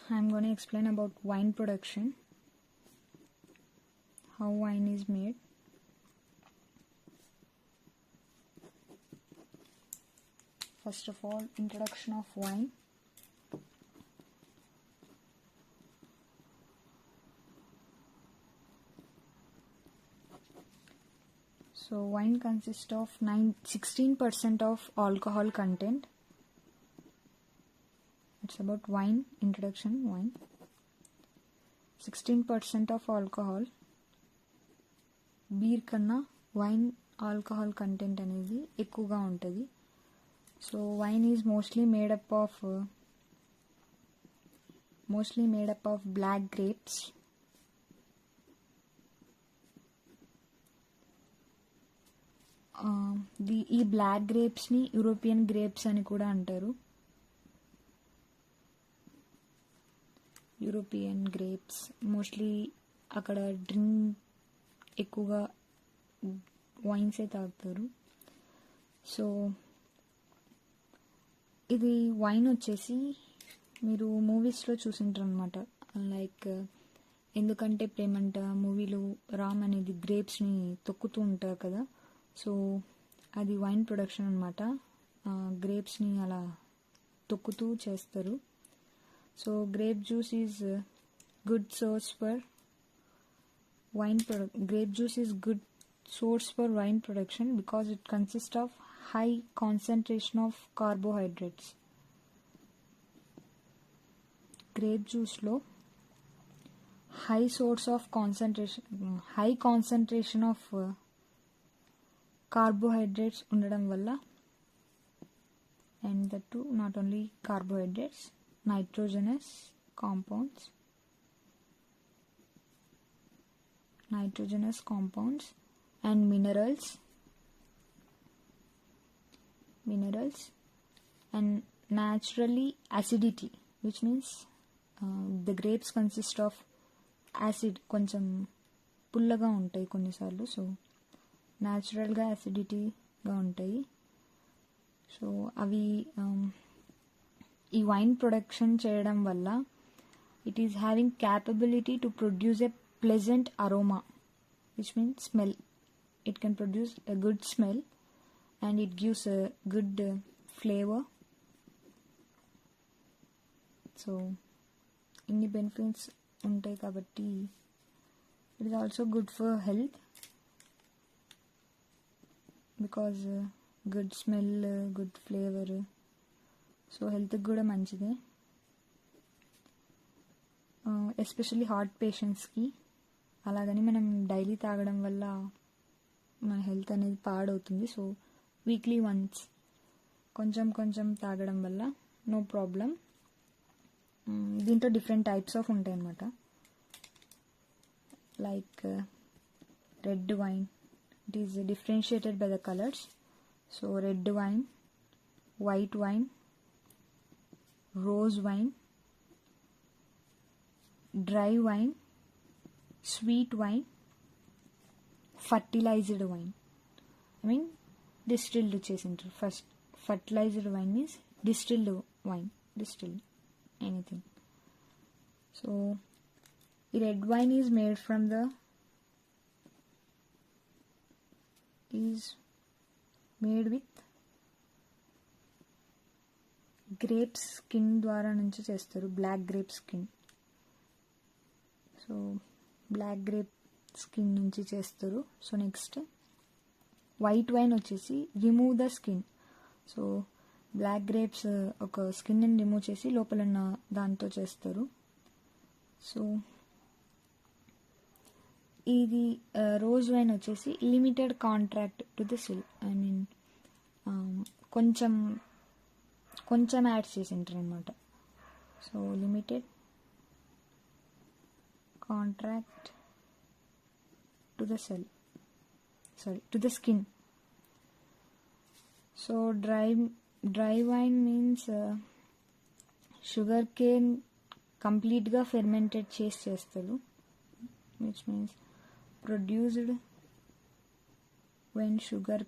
I'm going to explain about wine production, how wine is made. First of all, introduction of wine. So wine consists of 16% of alcohol content. It's about wine, introduction, wine. 16% of alcohol. Beer కన్నా wine alcohol content అనేది ఎక్కువగా ఉంటుంది. So wine is mostly made up of black grapes. ఈ black గ్రేప్స్ని European grapes అని కూడా అంటారు. European grapes mostly అక్కడ డ్రింక్ ఎక్కువగా వైన్సే తాగుతారు. సో ఇది వైన్ వచ్చేసి మీరు మూవీస్లో చూసింటారు అనమాట. లైక్ ఎందుకంటే ప్రేమంట మూవీలో రామ్ అనేది గ్రేప్స్ని తొక్కుతూ ఉంటారు కదా. సో అది వైన్ ప్రొడక్షన్ అనమాట. గ్రేప్స్ని అలా తొక్కుతూ చేస్తారు. So grape juice is good source for grape juice is good source for wine production because it consists of high concentration of carbohydrates. Grape juice lo high concentration of carbohydrates undadam valla, and that too not only carbohydrates, nitrogenous compounds and minerals and naturally acidity, which means the grapes consist of acid. కొంచెం పుల్లగా ఉంటాయి కొన్నిసార్లు. So న్యాచురల్గా యాసిడిటీగా ఉంటాయి. So అవి ఈ wine production చేయడం వల్ల it is having capability to produce a pleasant aroma, which means smell. It can produce a good smell and it gives a good flavor. So inni benefits untai kabatti it is also good for health because good smell, good flavor. So health kuda manchide, especially heart పేషెంట్స్కి. అలాగని మనం daily తాగడం వల్ల మన health అనేది పాడవుతుంది. So weekly once కొంచెం తాగడం వల్ల నో ప్రాబ్లం. దీంట్లో డిఫరెంట్ టైప్స్ ఆఫ్ ఉంటాయి అన్నమాట. Like red wine, it is differentiated by the colours. So red wine, white wine, rose wine, dry wine, sweet wine, fertilised wine. Distilled చేసింటారు. First fertilised wine means distilled wine, distilled anything. So ఈ red wine is made from made with grapes skin ద్వారా నుంచి చేస్తారు. Black grape skin. So black grape skin నుంచి చేస్తారు. So next white wine వచ్చేసి remove the skin. So black grapes ఒక స్కిన్ని remove చేసి లోపల ఉన్న దాంతో చేస్తారు. సో ఇది రోజ్ వైన్ వచ్చేసి limited contract to the cell. కొంచెం యాడ్ చేసి ఉంటారు అనమాట. So limited contract to the skin. So dry wine means sugar cane complete ga fermented చేస్తారు, which means produced when sugar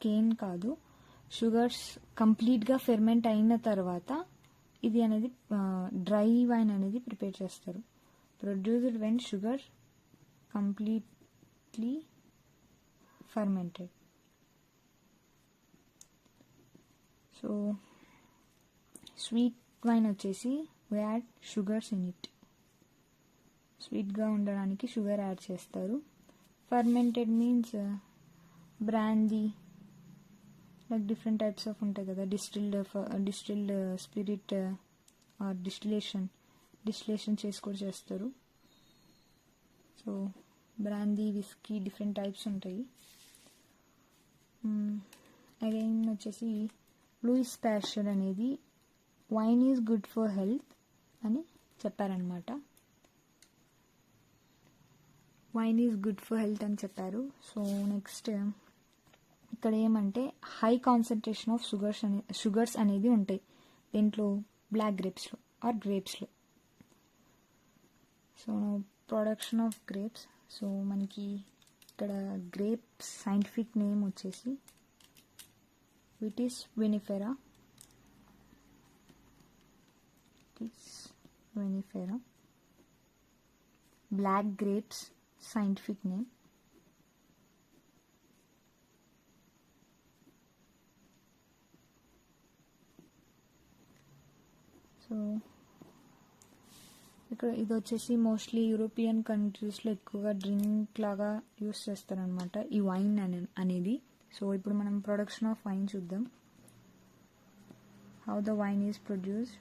cane కాదు, షుగర్స్ కంప్లీట్గా ferment అయిన తర్వాత ఇది అనేది డ్రై వైన్ అనేది ప్రిపేర్ చేస్తారు. Produced when sugar completely fermented. So sweet wine వచ్చేసి we add sugars in it. స్వీట్గా ఉండడానికి షుగర్ యాడ్ చేస్తారు. Fermented means brandy, like different types of ఉంటాయి కదా, డిస్టిల్డ్ స్పిరిట్ ఆర్ డిస్టిలేషన్ చేసి కూడా చేస్తారు. So brandy, whisky different types ఉంటాయి. అగైన్ వచ్చేసి లూయిస్ ప్యాస్చర్ అనేది wine is good for health అని చెప్పారనమాట. Wine is good for health అని చెప్పారు. సో నెక్స్ట్ ఇక్కడ ఏమంటే హై కాన్సన్ట్రేషన్ ఆఫ్ షుగర్స్ అనేది ఉంటాయి దీంట్లో, బ్లాక్ గ్రేప్స్లో ఆర్ గ్రేప్స్లో. So production of grapes. So మనకి ఇక్కడ గ్రేప్స్ సైంటిఫిక్ నేమ్ వచ్చేసి Vitis vinifera. Black grapes scientific name. So ఇక్కడ ఇది వచ్చేసి మోస్ట్లీ యూరోపియన్ కంట్రీస్లో ఎక్కువగా డ్రింక్ లాగా యూస్ చేస్తారనమాట ఈ వైన్ అనేది. సో ఇప్పుడు మనం ప్రొడక్షన్ ఆఫ్ వైన్ చూద్దాం. How the wine is produced.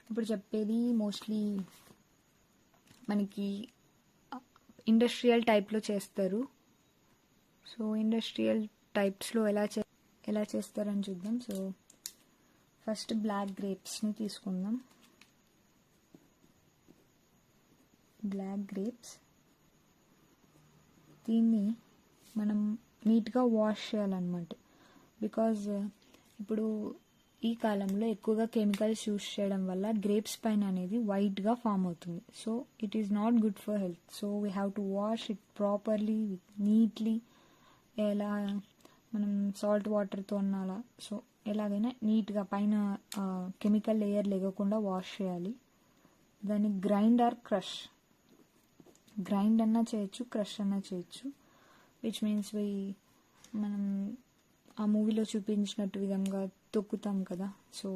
ఇప్పుడు చెప్పేది మోస్ట్లీ మనకి ఇండస్ట్రియల్ టైప్లో చేస్తారు. సో ఇండస్ట్రియల్ టైప్స్లో ఎలా చేస్తారని చూద్దాం. సో ఫస్ట్ బ్లాక్ గ్రేప్స్ని తీసుకుందాం. బ్లాక్ గ్రేప్స్, దీన్ని మనం నీట్గా వాష్ చేయాలన్నమాట. బికాజ్ ఇప్పుడు ఈ కాలంలో ఎక్కువగా కెమికల్స్ యూస్ చేయడం వల్ల గ్రేప్స్ పైన అనేది వైట్గా ఫామ్ అవుతుంది. So it is not good for health. So we have to wash it properly, neatly. ఎలా మనం సాల్ట్ వాటర్తో అలా, సో ఎలాగైనా నీట్గా పైన కెమికల్ లేయర్ లేకుండా వాష్ చేయాలి. దాన్ని గ్రైండ్ అన్నా చేయొచ్చు, క్రష్ అన్నా చేయొచ్చు. విచ్ మీన్స్ మనం ఆ మూవీలో చూపించినట్టు విధంగా తొక్కుతాం కదా, సో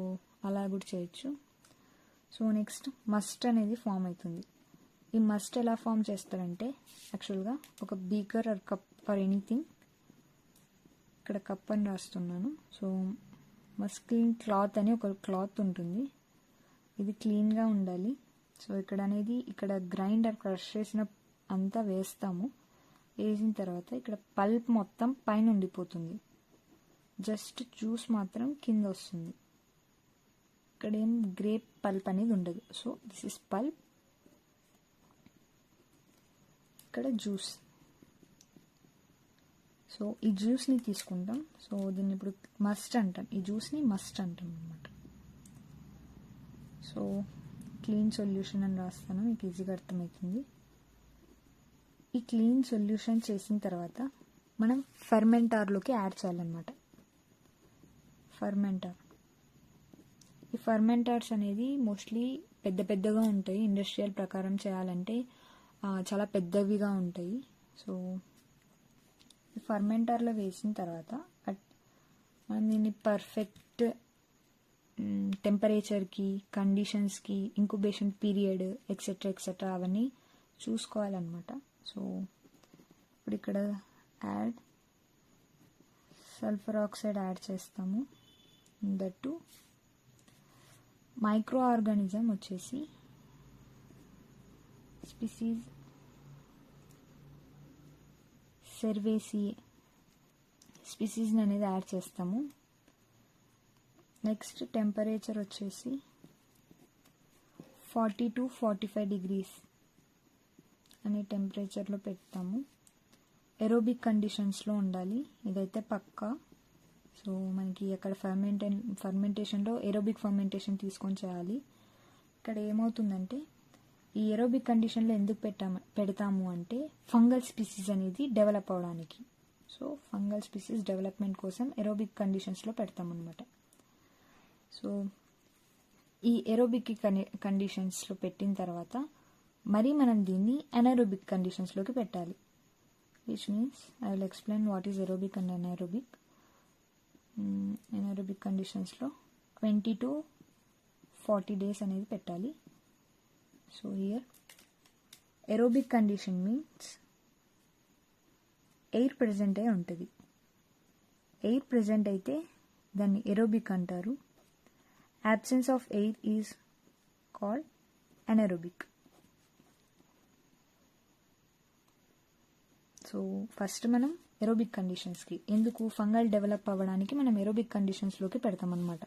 అలా కూడా చేయొచ్చు. సో నెక్స్ట్ మస్ట్ అనేది ఫామ్ అవుతుంది. ఈ మస్ట్ ఎలా ఫామ్ చేస్తారంటే యాక్చువల్గా ఒక beaker or cup or anything, ఇక్కడ కప్ అని రాస్తున్నాను. సో మస్కిలిన్ క్లాత్ అని ఒక క్లాత్ ఉంటుంది, ఇది క్లీన్గా ఉండాలి. సో ఇక్కడ గ్రైండ్ ఆర్ క్రష్ చేసిన అంతా వేస్తాము. వేసిన తర్వాత ఇక్కడ పల్ప్ మొత్తం పైన ఉండిపోతుంది, జస్ట్ జ్యూస్ మాత్రం కింద వస్తుంది. ఇక్కడ ఏం గ్రేప్ పల్ప్ అనేది ఉండదు. సో దిస్ ఇస్ పల్ప్, ఇక్కడ జ్యూస్. సో ఈ జ్యూస్ని తీసుకుంటాం. సో దీన్ని ఇప్పుడు మస్ట్ అంటాం, ఈ జ్యూస్ని మస్ట్ అంటాం అన్నమాట. సో క్లీన్ సొల్యూషన్ అని రాస్తాను, మీకు ఈజీగా అర్థమవుతుంది. ఈ క్లీన్ సొల్యూషన్ చేసిన తర్వాత మనం ఫర్మెంటార్లోకి యాడ్ చేయాలన్నమాట. ఈ ఫర్మెంటార్స్ అనేది మోస్ట్లీ పెద్దగా ఉంటాయి. ఇండస్ట్రియల్ ప్రకారం చేయాలంటే చాలా పెద్దవిగా ఉంటాయి. సో ఈ ఫర్మెంటార్లో వేసిన తర్వాత మనం దీన్ని పర్ఫెక్ట్ టెంపరేచర్కి, కండిషన్స్కి, ఇంక్యుబేషన్ పీరియడ్ ఎక్సెట్రా అవన్నీ చూసుకోవాలన్నమాట. సో ఇప్పుడు ఇక్కడ సల్ఫర్ ఆక్సైడ్ యాడ్ చేస్తాము. దట్టు మైక్రో ఆర్గానిజం వచ్చేసి స్పీసీస్ సెర్వేసి స్పీసీస్ అనేది యాడ్ చేస్తాము. నెక్స్ట్ టెంపరేచర్ వచ్చేసి 40 to 45 degrees అనే టెంపరేచర్లో పెడతాము. ఎరోబిక్ కండిషన్స్లో ఉండాలి, ఇదైతే పక్కా. సో మనకి అక్కడ ఫర్మెంటేషన్లో ఏరోబిక్ ఫర్మెంటేషన్ తీసుకొని చేయాలి. ఇక్కడ ఏమవుతుందంటే ఈ ఏరోబిక్ కండిషన్లో ఎందుకు పెడతాము అంటే ఫంగల్ స్పీసీస్ అనేది డెవలప్ అవడానికి. సో ఫంగల్ స్పీసీస్ డెవలప్మెంట్ కోసం ఎరోబిక్ కండిషన్స్లో పెడతామన్నమాట. సో ఈ ఎరోబిక్ కండిషన్స్లో పెట్టిన తర్వాత మరి మనం దీన్ని అనరోబిక్ కండిషన్స్లోకి పెట్టాలి, which means I will explain what is aerobic and anaerobic. Anaerobic కండిషన్స్లో 20 to 40 days అనేది పెట్టాలి. So here aerobic condition means air present అయి ఉంటుంది. ఎయిర్ ప్రెజెంట్ అయితే దాన్ని ఎరోబిక్ అంటారు. absence of air is called anaerobic. So first మనం aerobic కండిషన్స్కి ఎందుకు ఫంగల్ డెవలప్ అవ్వడానికి మనం ఎరోబిక్ కండిషన్స్లోకి పెడతామన్నమాట.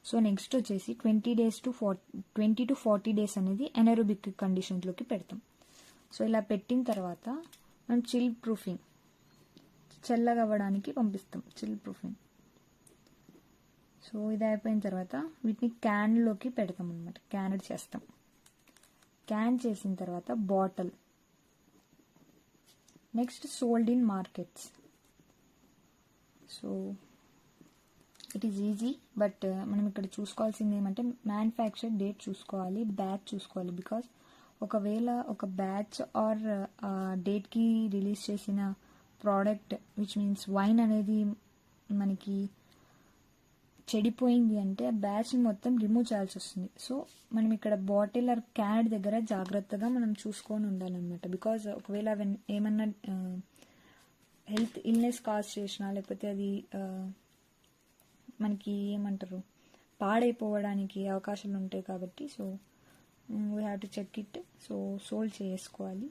సో నెక్స్ట్ వచ్చేసి 20 to 40 days అనేది అనెరోబిక్ కండిషన్స్లోకి పెడతాం. సో ఇలా పెట్టిన తర్వాత మనం చిల్ ప్రూఫింగ్, చల్లగా అవ్వడానికి పంపిస్తాం, చిల్ ప్రూఫింగ్. సో ఇది అయిపోయిన తర్వాత వీటిని క్యాన్లోకి పెడతాం అనమాట, క్యానడ్ చేస్తాం. క్యాన్ చేసిన తర్వాత bottle, next sold in markets. So it is easy, but మనం ఇక్కడ చూసుకోవాల్సింది ఏమంటే మ్యానుఫ్యాక్చర్ డేట్ చూసుకోవాలి, బ్యాచ్ చూసుకోవాలి. బికాస్ ఒకవేళ ఒక బ్యాచ్ ఆర్ డేట్కి రిలీజ్ చేసిన ప్రోడక్ట్ విచ్ మీన్స్ వైన్ అనేది మనకి చెడిపోయింది అంటే బ్యాచ్ని మొత్తం రిమూవ్ చేయాల్సి వస్తుంది. సో మనం ఇక్కడ బాటిల్ ఆర్ క్యాన్ దగ్గర జాగ్రత్తగా మనం చూసుకొని ఉండాలన్నమాట. బికాజ్ ఒకవేళ ఏమన్నా హెల్త్ ఇల్నెస్ కాజ్ చేసినా లేకపోతే అది మనకి ఏమంటారు పాడైపోవడానికి అవకాశాలు ఉంటాయి కాబట్టి so we have to check it. So sold చేసుకోవాలి.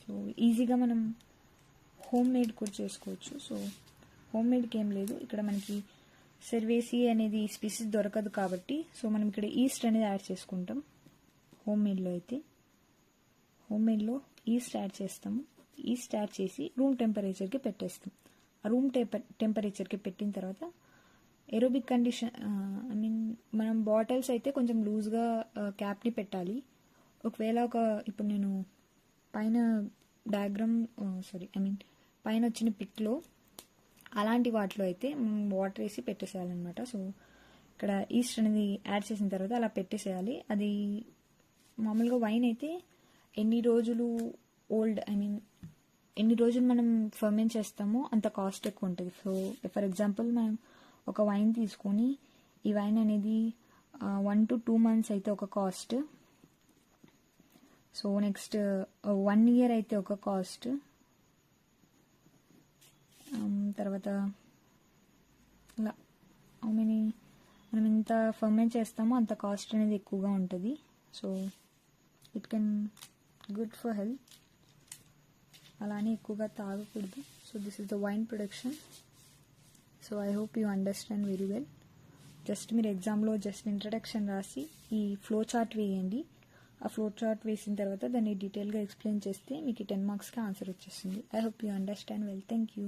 సో ఈజీగా మనం హోమ్ మేడ్ కూడా చేసుకోవచ్చు. సో హోమ్ మేడ్కి ఏం లేదు, ఇక్కడ మనకి సెర్వేసి అనేది స్పీసీస్ దొరకదు కాబట్టి సో మనం ఇక్కడ ఈస్ట్ అనేది యాడ్ చేసుకుంటాం. హోమ్ మేడ్లో అయితే హోమ్ మేడ్లో ఈస్ట్ యాడ్ చేస్తాము. ఈస్ట్ యాడ్ చేసి రూమ్ టెంపరేచర్కి పెట్టేస్తాం. ఆ రూమ్ టెంపరేచర్కి పెట్టిన తర్వాత ఎరోబిక్ కండిషన్ మనం బాటిల్స్ అయితే కొంచెం లూజ్గా క్యాప్ని పెట్టాలి. ఒకవేళ ఇప్పుడు నేను పైన పైన వచ్చిన పిక్లో అలాంటి వాటిలో అయితే వాటర్ వేసి పెట్టేసేయాలన్నమాట. సో ఇక్కడ ఈస్ట్ అనేది యాడ్ చేసిన తర్వాత అలా పెట్టేసేయాలి. అది మామూలుగా వైన్ అయితే ఎన్ని రోజులు ఎన్ని రోజులు మనం ఫర్మెంట్ చేస్తామో అంత కాస్ట్ ఎక్కువ ఉంటుంది. సో ఫర్ ఎగ్జాంపుల్ మనం ఒక వైన్ తీసుకొని ఈ వైన్ అనేది 1 to 2 months అయితే ఒక కాస్ట్, సో నెక్స్ట్ 1 year అయితే ఒక కాస్ట్, తర్వాత ఇలా మనం ఎంత ఫర్మెంట్ చేస్తామో అంత కాస్ట్ అనేది ఎక్కువగా ఉంటుంది. So it can good for health. అలానే ఎక్కువగా తాగకూడదు. So this is the wine production. So I hope you understand very well. Just మీరు ఎగ్జామ్లో జస్ట్ ఇంట్రడక్షన్ రాసి ఈ ఫ్లో చార్ట్ వేయండి. ఆ ఫ్లో చార్ట్ వేసిన తర్వాత దాన్ని డీటెయిల్గా ఎక్స్ప్లెయిన్ చేస్తే మీకు 10 marksకి ఆన్సర్ వచ్చేస్తుంది. I hope you understand well. Thank you.